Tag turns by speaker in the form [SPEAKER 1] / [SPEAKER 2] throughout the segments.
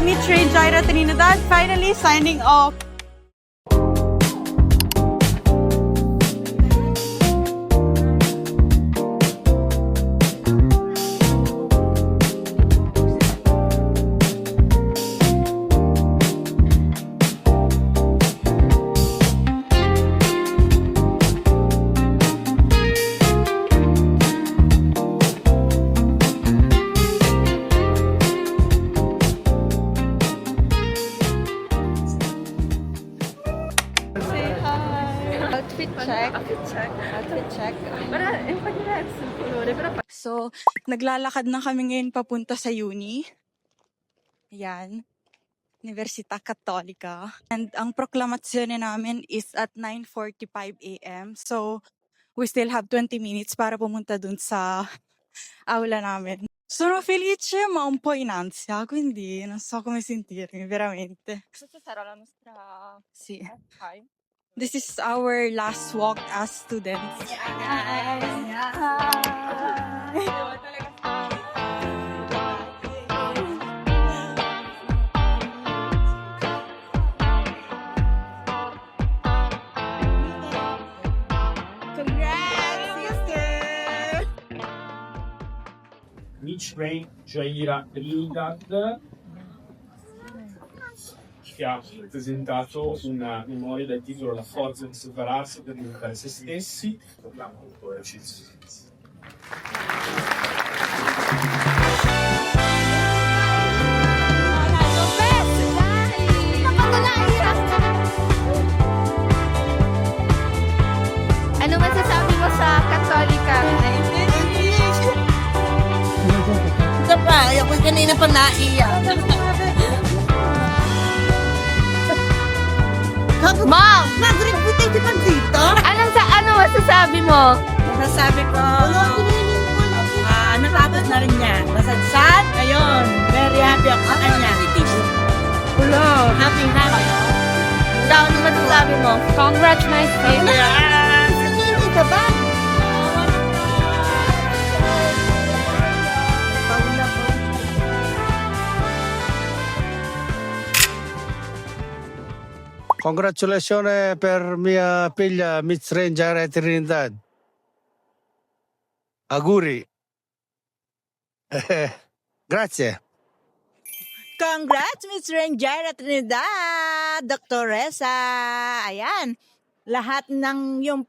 [SPEAKER 1] sa Meet Train Jaira Trinidad, finally signing off. Outfit check. So, naglalakad na kami ngayon papunta sa uni. Ayan. Universidad Católica. And ang proklamasyon namin is at 9:45 a.m. So, we still have 20 minutes para pumunta dun sa aula namin. Sono felice ma un po in ansia, quindi non so come sentirmi, veramente.
[SPEAKER 2] Questa sarà la nostra
[SPEAKER 1] Sì.
[SPEAKER 2] time.
[SPEAKER 1] This is our last walk as students.
[SPEAKER 3] Meet Train Jaira Trinidad che ha presentato una memoria dal titolo La forza di separarsi per diventare se stessi.
[SPEAKER 2] Ano masasabi mo sa Katolika?
[SPEAKER 4] Ito pa, ako kanina pa naiyak.
[SPEAKER 2] Mom!
[SPEAKER 4] Nag-reputation pa dito?
[SPEAKER 2] Ano masasabi mo?
[SPEAKER 4] Masasabi ko, natapos na rin niya. Nasadsad, ngayon, very happy ako sa kanya.
[SPEAKER 2] Hello!
[SPEAKER 4] Happy na kayo.
[SPEAKER 2] Ikaw, ano masasabi mo? Congrats, my favorite!
[SPEAKER 4] Hindi ka ba?
[SPEAKER 5] Congratulazioni per mia figlia Miss Ranger Trinidad. Auguri. Grazie.
[SPEAKER 4] Congrats, Miss Ranger Trinidad, Dr. Reza. Ayan, lahat ng yung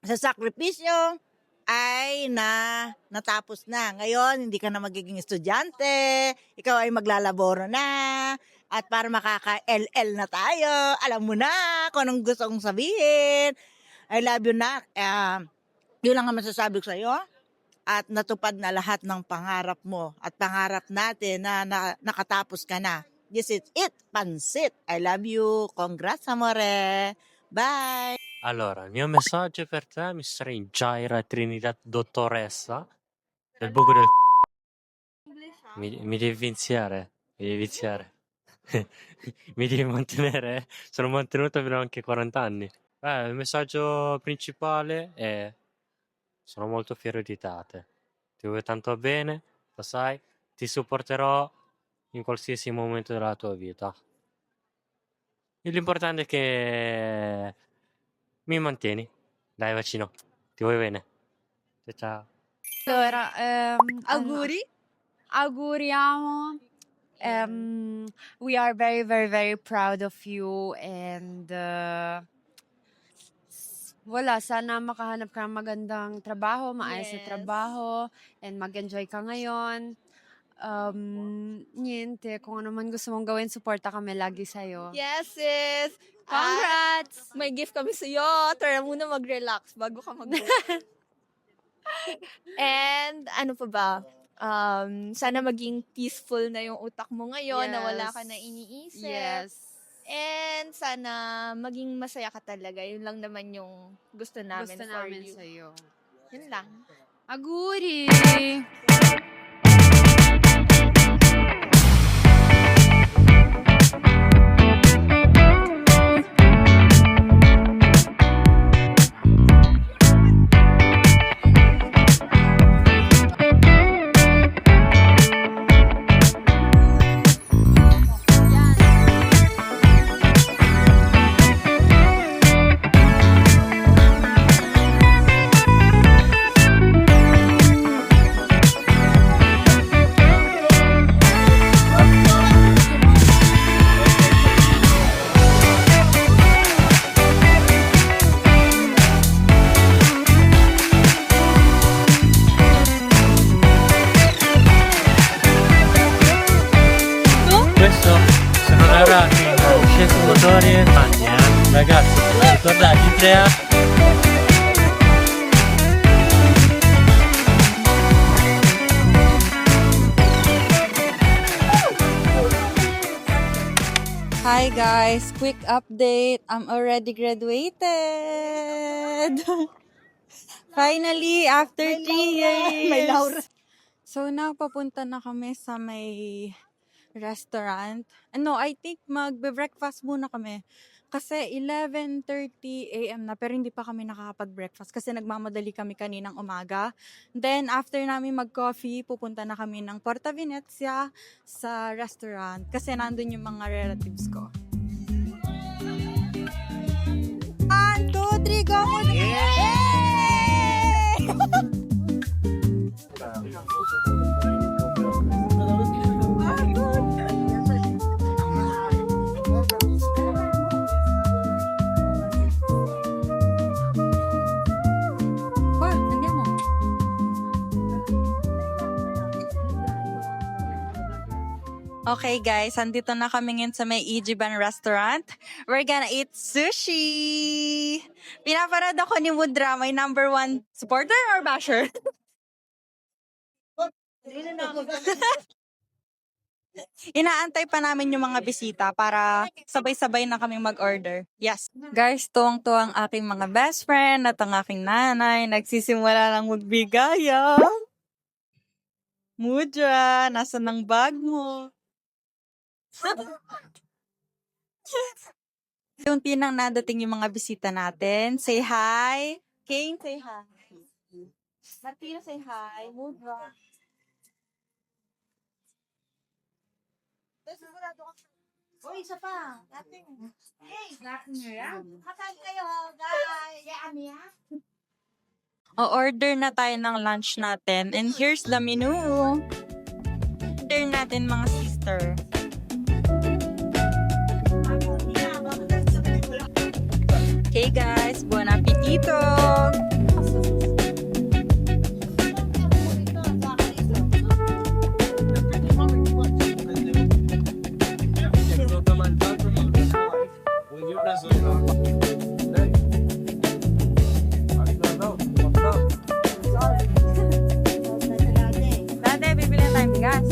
[SPEAKER 4] sakripisyo ay natapos na. Ngayon, hindi ka na magiging estudyante, ikaw ay maglalaboro na. At para makaka-LL na tayo, alam mo na kung anong gusto kong sabihin. I love you na. Yun lang ang masasabi ko sa'yo. At natupad na lahat ng pangarap mo. At pangarap natin na nakatapos ka na. This is it, pansit. I love you. Congrats, amore. Bye.
[SPEAKER 6] Allora, il mio messaggio per te, Miss Jaira Trinidad Dottoressa del buco del mi devi iniziare, mi devi iniziare. Mi devi mantenere, sono mantenuto fino anche 40 anni. Il messaggio principale è: sono molto fiero di te. Ti voglio tanto bene, lo sai, ti supporterò in qualsiasi momento della tua vita. E l'importante è che mi mantieni. Dai, bacino, ti voglio bene. Ciao.
[SPEAKER 7] Allora,
[SPEAKER 1] Auguri.
[SPEAKER 7] auguriamo. We are very, very, very proud of you and wala, sana makahanap ka ng magandang trabaho, maayos na
[SPEAKER 2] Yes.
[SPEAKER 7] trabaho, and mag-enjoy ka ngayon. Niente, kung ano man gusto mong gawin, suporta kami lagi sa'yo.
[SPEAKER 2] Yes, sis!
[SPEAKER 7] Congrats!
[SPEAKER 2] May gift kami sa'yo. Tara muna mag-relax bago ka mag And ano pa ba? Sana maging peaceful na yung utak mo ngayon, na wala ka na iniisip.
[SPEAKER 7] Yes.
[SPEAKER 2] And sana maging masaya ka talaga. Yun lang naman yung gusto namin
[SPEAKER 7] Gusto
[SPEAKER 2] for
[SPEAKER 7] namin
[SPEAKER 2] you.
[SPEAKER 7] sa'yo.
[SPEAKER 2] Yun lang.
[SPEAKER 7] Aguri!
[SPEAKER 6] storie funny, Ragazzi, ricordate, in 3 anni...
[SPEAKER 1] Hi guys, quick update. I'm already graduated. Finally, after 3 years.
[SPEAKER 4] May Laura.
[SPEAKER 1] So now papunta na kami sa may restaurant. No, I think magbe-breakfast muna kami. Kasi 11:30 a.m. na pero hindi pa kami nakakapag-breakfast kasi nagmamadali kami kaninang umaga. Then after namin mag-coffee, pupunta na kami ng Porta Venezia sa restaurant kasi nandun yung mga relatives ko. 1, 2, 3, go! Andiamo. Okay guys, andito na kami ngayon sa may Ichiban restaurant. We're gonna eat sushi! Pinaparad ako ni Mudra, my number 1 supporter or basher? Inaantay pa namin yung mga bisita para sabay-sabay na kaming mag-order. Yes. Guys, tuwang-tuwa ang aking mga best friend at ang aking nanay. Nagsisimula lang magbigaya. Mudra, nasa ng bag mo? Yung tinang nadating yung mga bisita natin. Say hi. Kane, say hi. Martina, say hi. Mudra.
[SPEAKER 4] Uy, isa pa. Hey, kasan kayo, guys.
[SPEAKER 1] O-order na tayo ng lunch natin. And here's the menu. Order natin mga sister. Okay guys, buon appetito! Dati, bibili na tayong bigas.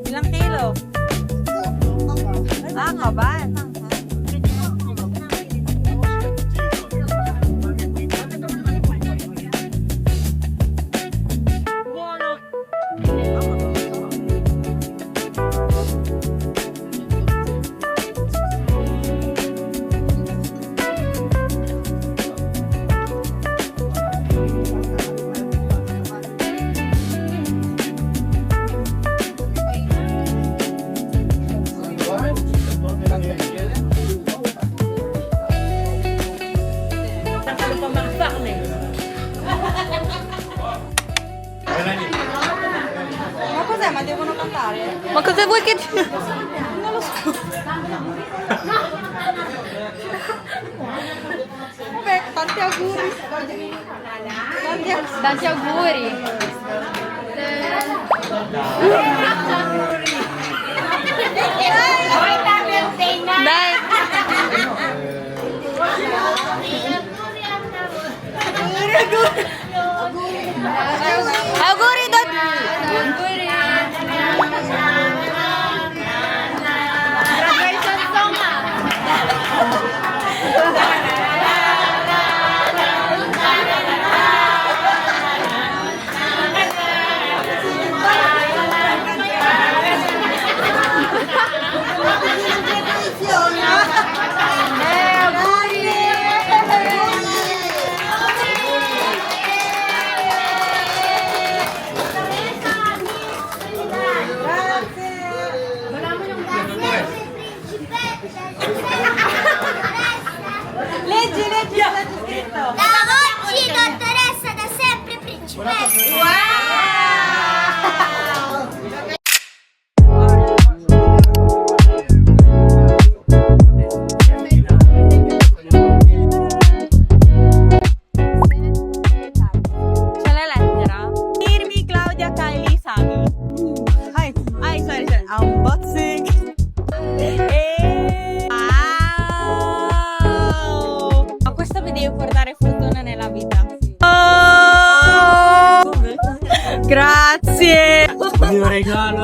[SPEAKER 1] Ilang kilo? Kaban. Ma cos'è? Ma devono cantare?
[SPEAKER 2] Ma cosa vuoi che...
[SPEAKER 1] Non lo so. Vabbè, tanti auguri.
[SPEAKER 7] Tanti auguri.
[SPEAKER 2] Dai! Auguri, Dot! Graduation song,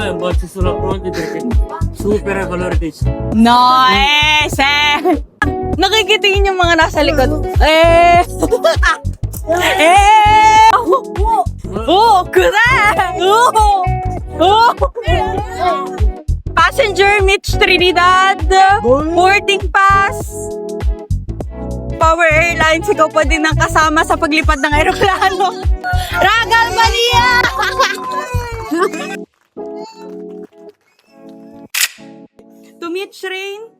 [SPEAKER 6] è un bacio sulla fronte perché supera il valore dei
[SPEAKER 1] Nice! Nakikitingin yung mga nasa likod. Eh! Eh! Oh! Kusa! Oh! Oh! Passenger Mitch Trinidad. Boarding pass. Power Airlines, ikaw pa din ang kasama sa paglipad ng aeroplano. Ragal Maria! To Mitch Rain,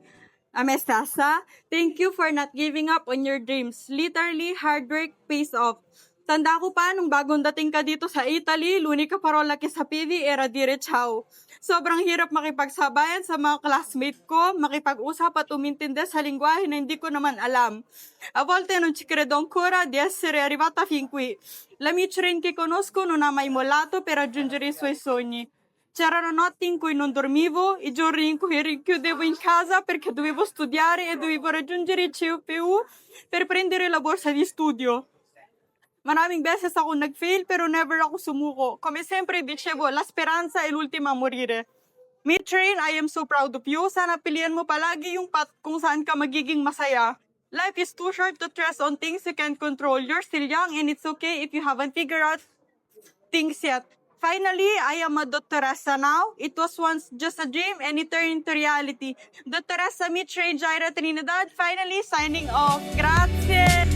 [SPEAKER 1] Amestasa, thank you for not giving up on your dreams. Literally, hard work pays off. Tanda ko pa, nung bagong dating ka dito sa Italy, l'unica parola che sapevi era dire ciao. Sobrang hirap makipagsabayan sa mga classmate ko, makipag-usap at umintindi sa lingwahe na hindi ko naman alam. A volte non ci credo ancora di essere arrivata fin qui. La Mitch Rain che conosco non ha mai mollato per raggiungere i suoi sogni. C'erano notti in cui non dormivo, i giorni in cui rinchiudevo in casa perché dovevo studiare e dovevo raggiungere il CUPU per prendere la borsa di studio. Maraming beses ako nag-fail pero never ako sumuko. Come sempre dicevo, la speranza è l'ultima a morire. Mitch Rain, I am so proud of you. Sana pilihan mo palagi yung path kung saan ka magiging masaya. Life is too short to stress on things you can't control. You're still young and it's okay if you haven't figured out things yet. Finally, I am a Dottoressa now. It was once just a dream and it turned into reality. Dottoressa Mitch Rain Jaira Trinidad, finally signing off. Grazie!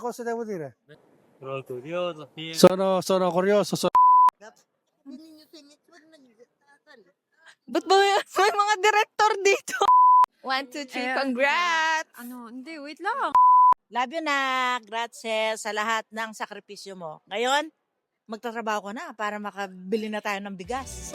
[SPEAKER 5] Cosa devo dire?
[SPEAKER 6] Sono curioso, fiero.
[SPEAKER 5] Sono curioso.
[SPEAKER 1] Ba't ba may mga director dito?
[SPEAKER 2] 1, 2, 3,
[SPEAKER 7] Ayan.
[SPEAKER 2] congrats!
[SPEAKER 7] Hindi, wait lang.
[SPEAKER 4] Love you na, grazie sa lahat ng sakripisyo mo. Ngayon, magtatrabaho ko na para makabili na tayo ng bigas.